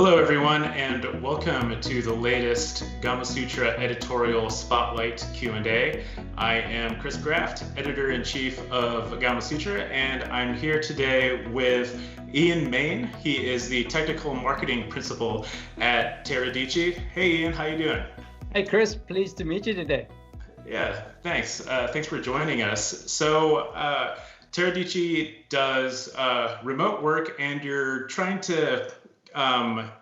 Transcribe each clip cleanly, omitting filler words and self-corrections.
Hello, everyone, and welcome to the latest Gamasutra editorial spotlight Q&A. I am Chris Graft, editor-in-chief of Gamasutra, and I'm here today with Ian Main. He is the technical marketing principal at Teradici. Hey, Ian, how you doing? Hey, Chris, pleased to meet you today. Yeah, thanks. Thanks for joining us. So, Teradici does remote work, and you're trying to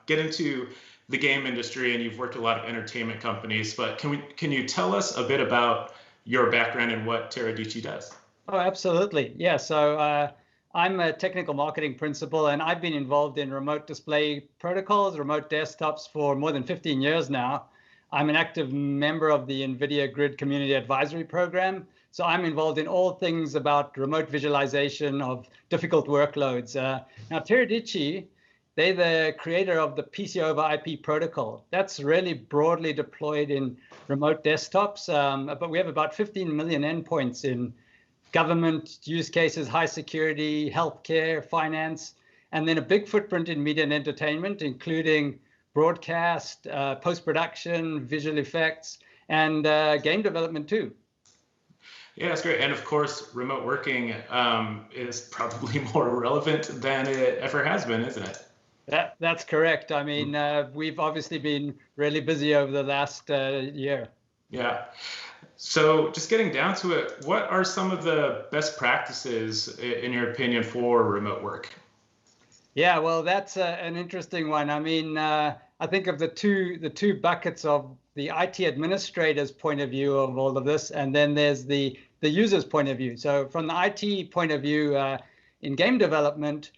get into the game industry, and you've worked with a lot of entertainment companies, but can you tell us a bit about your background and what Teradici does? Oh, absolutely. Yeah, so I'm a technical marketing principal, and I've been involved in remote display protocols, remote desktops for more than 15 years now. I'm an active member of the NVIDIA Grid Community Advisory Program, so I'm involved in all things about remote visualization of difficult workloads. Now, Teradici, they're the creator of the PC over IP protocol. That's really broadly deployed in remote desktops, but we have about 15 million endpoints in government use cases, high security, healthcare, finance, and then a big footprint in media and entertainment, including broadcast, post-production, visual effects, and game development too. Yeah, that's great. And of course, remote working is probably more relevant than it ever has been, isn't it? That's correct. I mean, we've obviously been really busy over the last year. Yeah. So just getting down to it, what are some of the best practices, in your opinion, for remote work? Yeah, well, that's an interesting one. I mean, I think of the two buckets of the IT administrator's point of view of all of this, and then there's the user's point of view. So from the IT point of view, in game development,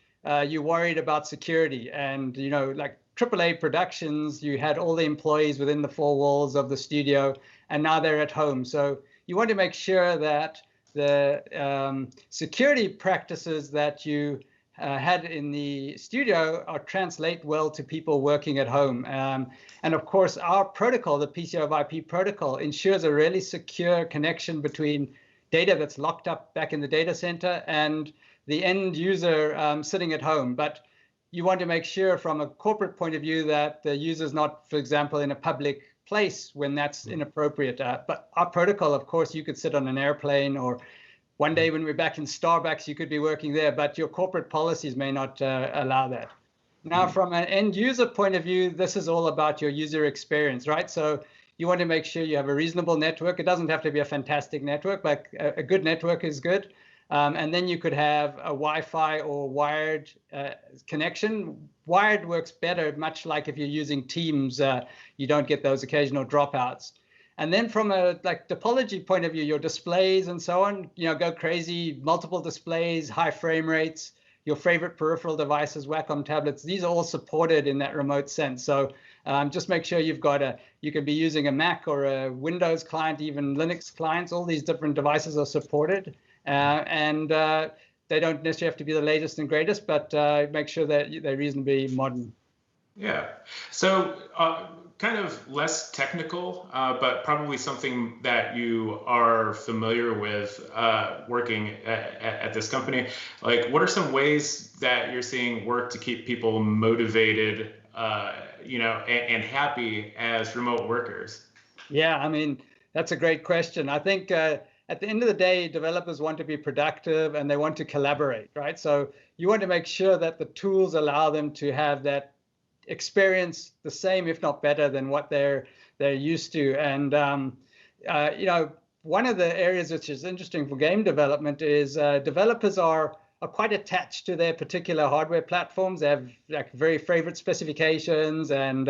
you're worried about security, and like AAA productions, you had all the employees within the four walls of the studio, and now they're at home. So you want to make sure that the security practices that you had in the studio translate well to people working at home. And of course, our protocol, the PC over IP protocol, ensures a really secure connection between data that's locked up back in the data center and the end user sitting at home. But you want to make sure from a corporate point of view that the user's not, for example, in a public place when that's inappropriate. But our protocol, of course, you could sit on an airplane, or one day when we're back in Starbucks, you could be working there, but your corporate policies may not allow that. Now, from an end user point of view, this is all about your user experience, right? So you want to make sure you have a reasonable network. It doesn't have to be a fantastic network, but a good network is good. And then you could have a Wi-Fi or wired connection. Wired works better, much like if you're using Teams, you don't get those occasional dropouts. And then from a topology point of view, your displays and so on, go crazy, multiple displays, high frame rates, your favorite peripheral devices, Wacom tablets, these are all supported in that remote sense. So just make sure you've got you could be using a Mac or a Windows client, even Linux clients, all these different devices are supported. And they don't necessarily have to be the latest and greatest, but make sure that they're reasonably modern. Yeah. So kind of less technical, but probably something that you are familiar with working at this company. Like, what are some ways that you're seeing work to keep people motivated, and happy as remote workers? Yeah, I mean, that's a great question. I think at the end of the day, developers want to be productive and they want to collaborate, right? So you want to make sure that the tools allow them to have that experience the same, if not better, than what they're used to. And one of the areas which is interesting for game development is developers are quite attached to their particular hardware platforms. They have very favorite specifications, and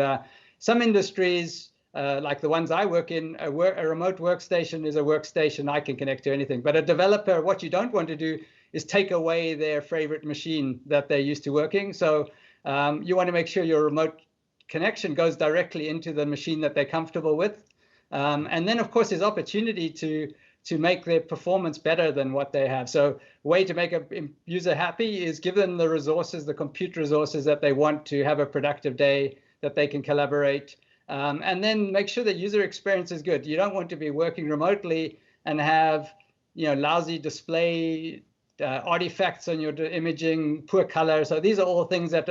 some industries, like the ones I work in, a remote workstation is a workstation. I can connect to anything. But a developer, what you don't want to do is take away their favorite machine that they're used to working. So you want to make sure your remote connection goes directly into the machine that they're comfortable with. And then, of course, there's opportunity to make their performance better than what they have. So a way to make a user happy is give them the resources, the compute resources that they want to have a productive day, that they can collaborate. And then make sure that user experience is good. You don't want to be working remotely and have lousy display artifacts on your imaging, poor color. So these are all things that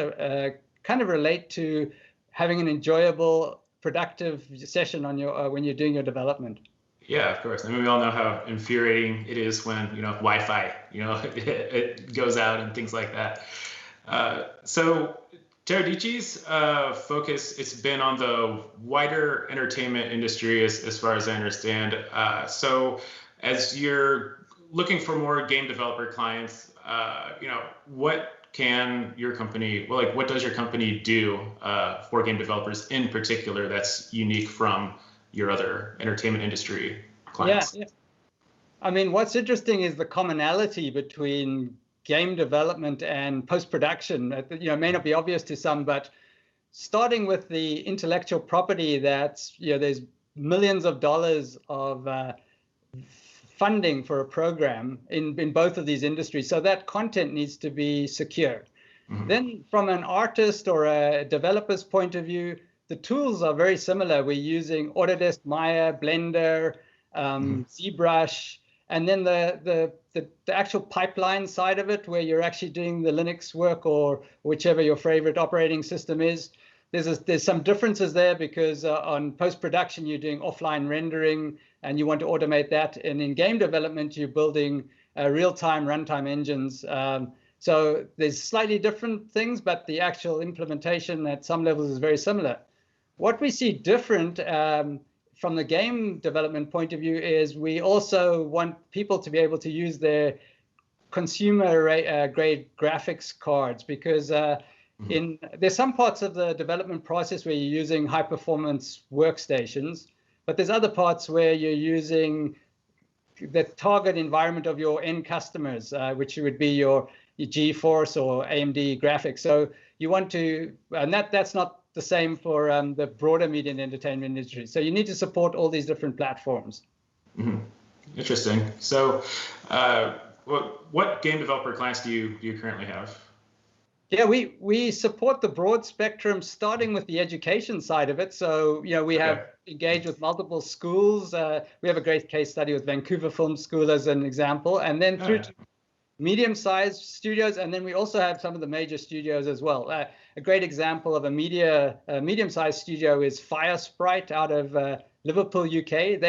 kind of relate to having an enjoyable, productive session on your when you're doing your development. Yeah, of course. I mean, we all know how infuriating it is when, Wi-Fi, it goes out and things like that. So Teradici's focus, it's been on the wider entertainment industry as far as I understand. So as you're looking for more game developer clients, what can your company, well, like what does your company do for game developers in particular that's unique from your other entertainment industry clients? Yeah. I mean, what's interesting is the commonality between game development and post-production. It may not be obvious to some, but starting with the intellectual property that's, there's millions of dollars of funding for a program in both of these industries. So that content needs to be secure. Mm-hmm. Then from an artist or a developer's point of view, the tools are very similar. We're using Autodesk, Maya, Blender, ZBrush, and then the actual pipeline side of it, where you're actually doing the Linux work or whichever your favorite operating system is. There's some differences there because on post-production, you're doing offline rendering and you want to automate that. And in game development, you're building real-time runtime engines. So there's slightly different things, but the actual implementation at some levels is very similar. What we see different from the game development point of view is we also want people to be able to use their consumer grade graphics cards because there's some parts of the development process where you're using high performance workstations, but there's other parts where you're using the target environment of your end customers, which would be your GeForce or AMD graphics. So you want to, and that's not the same for the broader media and entertainment industry. So you need to support all these different platforms. Mm-hmm. Interesting. So what game developer clients do you currently have? Yeah, we support the broad spectrum, starting with the education side of it. So, we have engaged with multiple schools. We have a great case study with Vancouver Film School as an example, and then through to medium-sized studios, and then we also have some of the major studios as well. A great example of a medium-sized studio is Firesprite out of Liverpool, UK.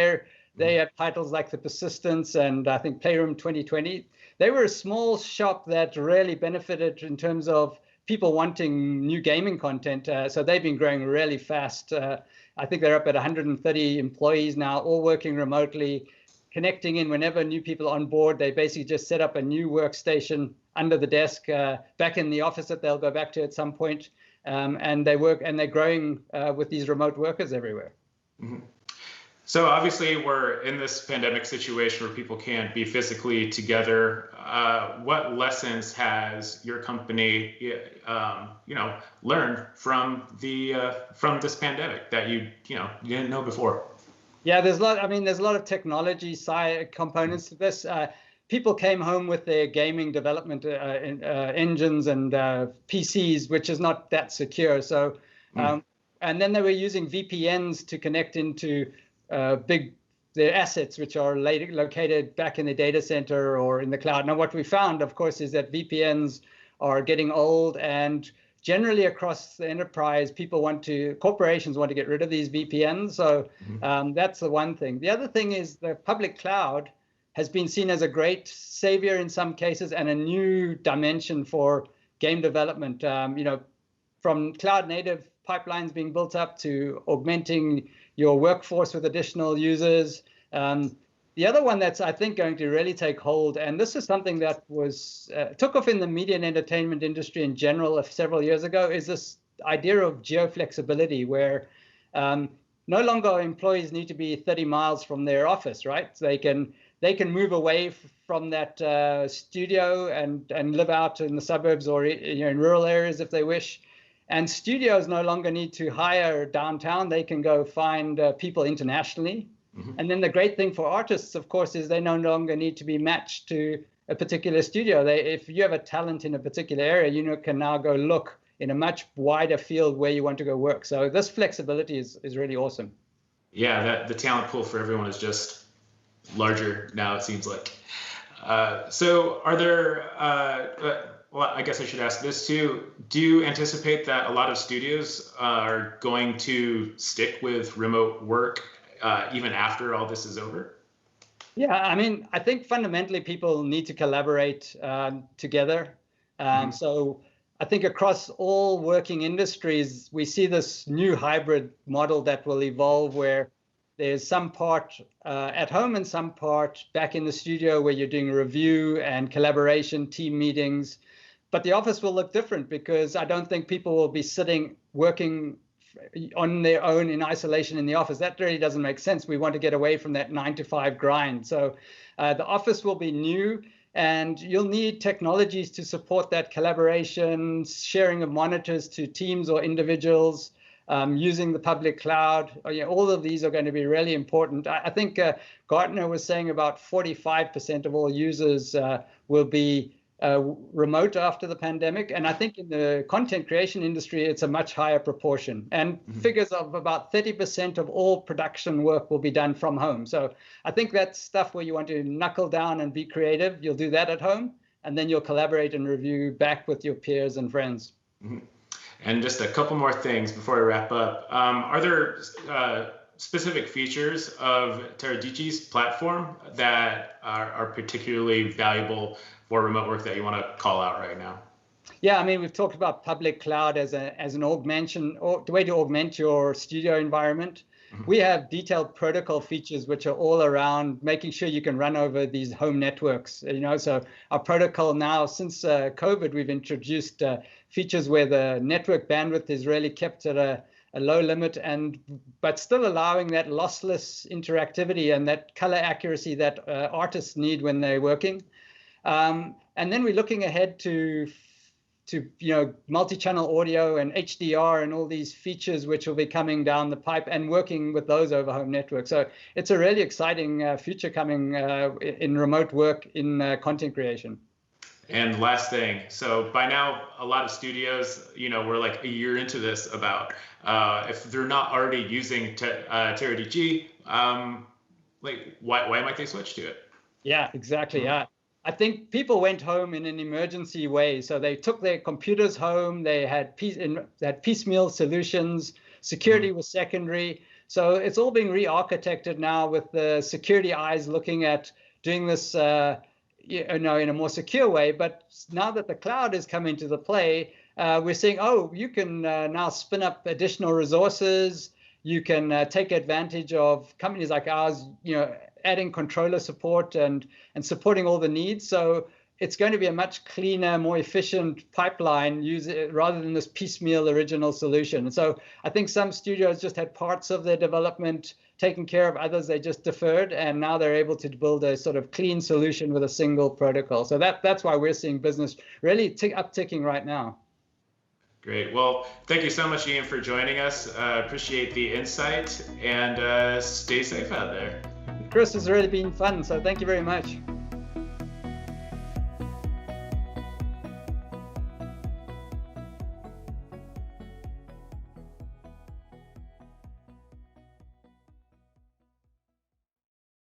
They have titles like The Persistence and I think Playroom 2020. They were a small shop that really benefited in terms of people wanting new gaming content. So they've been growing really fast. I think they're up at 130 employees now, all working remotely, connecting in whenever new people are on board. They basically just set up a new workstation under the desk back in the office that they'll go back to at some point. And they work and they're growing with these remote workers everywhere. Mm-hmm. So obviously we're in this pandemic situation where people can't be physically together. What lessons has your company, learned from this pandemic that you didn't know before? Yeah, there's a lot of technology side components to this. People came home with their gaming development engines and PCs, which is not that secure. So, and then they were using VPNs to connect into their assets, which are located back in the data center or in the cloud. Now, what we found, of course, is that VPNs are getting old, and generally across the enterprise, corporations want to get rid of these VPNs. So that's the one thing. The other thing is the public cloud has been seen as a great savior in some cases and a new dimension for game development. From cloud native pipelines being built up to augmenting your workforce with additional users. The other one that's, I think, going to really take hold, and this is something that took off in the media and entertainment industry in general several years ago, is this idea of geo-flexibility, where no longer employees need to be 30 miles from their office, right? So they can move away from that studio and live out in the suburbs or in rural areas if they wish. And studios no longer need to hire downtown. They can go find people internationally. Mm-hmm. And then the great thing for artists, of course, is they no longer need to be matched to a particular studio. If you have a talent in a particular area, you can now go look in a much wider field where you want to go work. So this flexibility is really awesome. Yeah, the talent pool for everyone is just larger now, it seems like. So are there, Well, I guess I should ask this too. Do you anticipate that a lot of studios are going to stick with remote work even after all this is over? Yeah, I mean, I think fundamentally people need to collaborate together. So I think across all working industries, we see this new hybrid model that will evolve where there's some part at home and some part back in the studio where you're doing review and collaboration, team meetings. But the office will look different because I don't think people will be sitting working on their own in isolation in the office. That really doesn't make sense. We want to get away from that 9-to-5 grind. So the office will be new, and you'll need technologies to support that collaboration, sharing of monitors to teams or individuals, using the public cloud. All of these are going to be really important. I think Gartner was saying about 45% of all users will be remote after the pandemic. And I think in the content creation industry, it's a much higher proportion. And figures of about 30% of all production work will be done from home. So I think that's stuff where you want to knuckle down and be creative. You'll do that at home, and then you'll collaborate and review back with your peers and friends. And just a couple more things before we wrap up. Are there specific features of Teradici's platform that are particularly valuable for remote work that you want to call out right now? Yeah, I mean, we've talked about public cloud as an augmentation, or the way to augment your studio environment. We have detailed protocol features which are all around making sure you can run over these home networks. So our protocol now, since COVID, we've introduced features where the network bandwidth is really kept at a low limit, but still allowing that lossless interactivity and that color accuracy that artists need when they're working. And then we're looking ahead to multi-channel audio and HDR and all these features which will be coming down the pipe, and working with those over home networks. So it's a really exciting future coming in remote work in content creation. And last thing, so by now a lot of studios, we're like a year into this, about if they're not already using Teradici, like why might they switch to it? Yeah, exactly. Yeah. I think people went home in an emergency way. So they took their computers home, they had piecemeal solutions, security was secondary. So it's all being re-architected now with the security eyes looking at doing this in a more secure way. But now that the cloud has come into the play, we're saying, you can now spin up additional resources. You can take advantage of companies like ours, adding controller support and supporting all the needs. So it's going to be a much cleaner, more efficient pipeline rather than this piecemeal original solution. And so I think some studios just had parts of their development taken care of, others they just deferred, and now they're able to build a sort of clean solution with a single protocol. So that's why we're seeing business really upticking right now. Great. Well, thank you so much, Ian, for joining us. Appreciate the insight, and stay safe out there. Chris, it's really been fun, so thank you very much.